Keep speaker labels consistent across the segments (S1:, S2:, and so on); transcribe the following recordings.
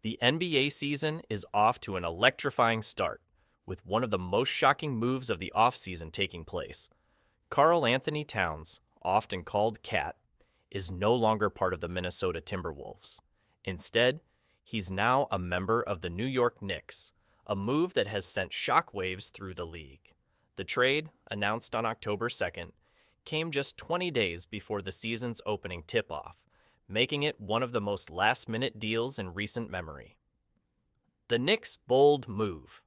S1: The NBA season is off to an electrifying start, with one of the most shocking moves of the offseason taking place. Karl Anthony Towns, often called Cat, is no longer part of the Minnesota Timberwolves. Instead, he's now a member of the New York Knicks, a move that has sent shockwaves through the league. The trade, announced on October 2nd, came just 20 days before the season's opening tip-off, making it one of the most last-minute deals in recent memory. The Knicks' bold move.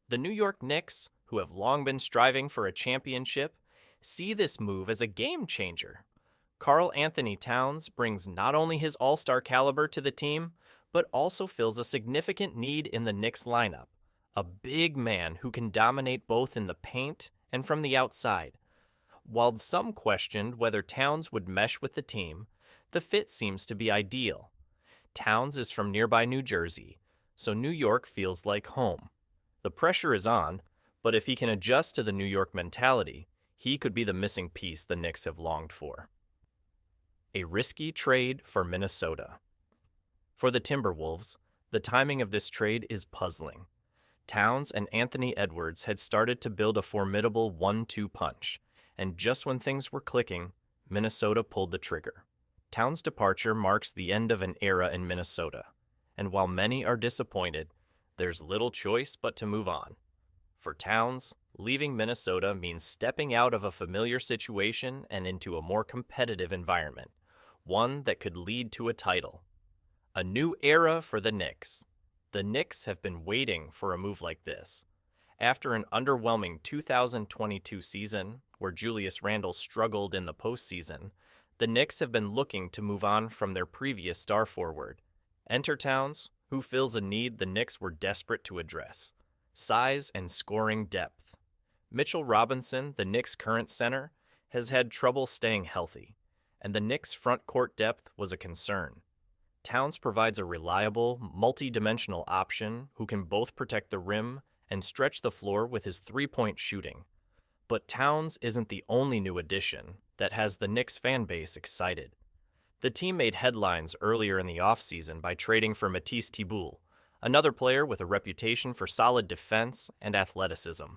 S1: The New York Knicks, who have long been striving for a championship, see this move as a game-changer. Karl Anthony Towns brings not only his all-star caliber to the team, but also fills a significant need in the Knicks lineup, a big man who can dominate both in the paint and from the outside. While some questioned whether Towns would mesh with the team, the fit seems to be ideal. Towns is from nearby New Jersey, so New York feels like home. The pressure is on, but if he can adjust to the New York mentality, he could be the missing piece the Knicks have longed for. A risky trade for Minnesota. For the Timberwolves, the timing of this trade is puzzling. Towns and Anthony Edwards had started to build a formidable 1-2 punch, and just when things were clicking, Minnesota pulled the trigger. Towns' departure marks the end of an era in Minnesota, and while many are disappointed, there's little choice but to move on. For Towns, leaving Minnesota means stepping out of a familiar situation and into a more competitive environment, one that could lead to a title. A new era for the Knicks. The Knicks have been waiting for a move like this. After an underwhelming 2022 season, where Julius Randle struggled in the postseason, the Knicks have been looking to move on from their previous star forward. Enter Towns, who fills a need the Knicks were desperate to address: size and scoring depth. Mitchell Robinson, the Knicks' current center, has had trouble staying healthy, and the Knicks' front court depth was a concern. Towns provides a reliable, multi-dimensional option who can both protect the rim and stretch the floor with his three-point shooting. But Towns isn't the only new addition that has the Knicks fan base excited. The team made headlines earlier in the offseason by trading for Matisse Thybulle, another player with a reputation for solid defense and athleticism.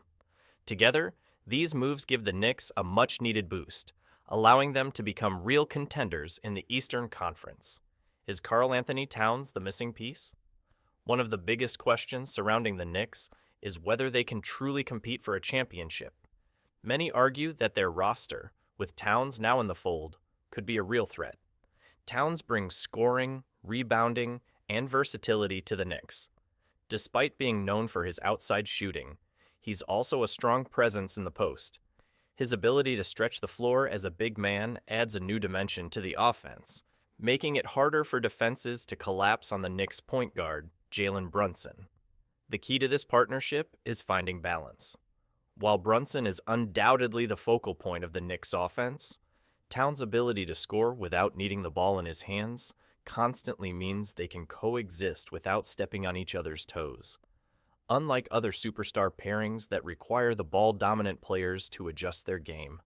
S1: Together, these moves give the Knicks a much-needed boost, allowing them to become real contenders in the Eastern Conference. Is Karl Anthony Towns the missing piece? One of the biggest questions surrounding the Knicks is whether they can truly compete for a championship. Many argue that their roster, with Towns now in the fold, could be a real threat. Towns brings scoring, rebounding, and versatility to the Knicks. Despite being known for his outside shooting, he's also a strong presence in the post. His ability to stretch the floor as a big man adds a new dimension to the offense, making it harder for defenses to collapse on the Knicks' point guard, Jalen Brunson. The key to this partnership is finding balance. While Brunson is undoubtedly the focal point of the Knicks' offense, Towns' ability to score without needing the ball in his hands constantly means they can coexist without stepping on each other's toes. Unlike other superstar pairings that require the ball-dominant players to adjust their game,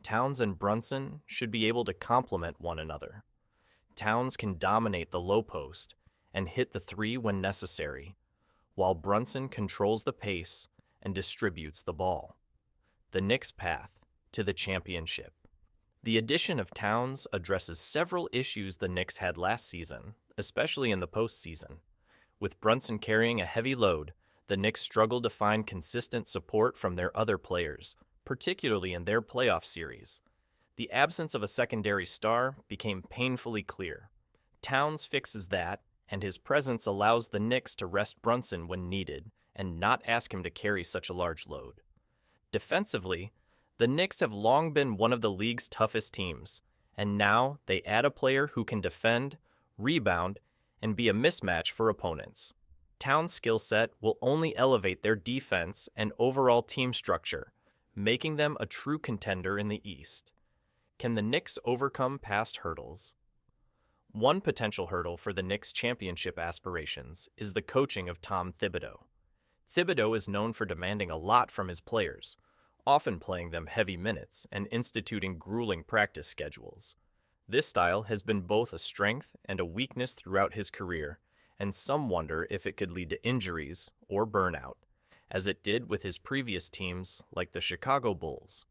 S1: Towns and Brunson should be able to complement one another. Towns can dominate the low post and hit the three when necessary, while Brunson controls the pace and distributes the ball. The Knicks' path to the championship. The addition of Towns addresses several issues the Knicks had last season, especially in the postseason. With Brunson carrying a heavy load, the Knicks struggled to find consistent support from their other players, particularly in their playoff series. The absence of a secondary star became painfully clear. Towns fixes that, and his presence allows the Knicks to rest Brunson when needed and not ask him to carry such a large load. Defensively, the Knicks have long been one of the league's toughest teams, and now they add a player who can defend, rebound, and be a mismatch for opponents. Towns' skill set will only elevate their defense and overall team structure, making them a true contender in the East. Can the Knicks overcome past hurdles? One potential hurdle for the Knicks' championship aspirations is the coaching of Tom Thibodeau. Thibodeau is known for demanding a lot from his players, often playing them heavy minutes and instituting grueling practice schedules. This style has been both a strength and a weakness throughout his career, and some wonder if it could lead to injuries or burnout, as it did with his previous teams like the Chicago Bulls.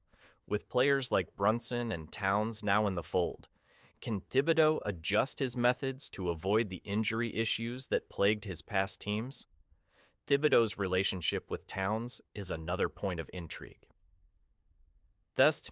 S1: With players like Brunson and Towns now in the fold, can Thibodeau adjust his methods to avoid the injury issues that plagued his past teams? Thibodeau's relationship with Towns is another point of intrigue. Thus,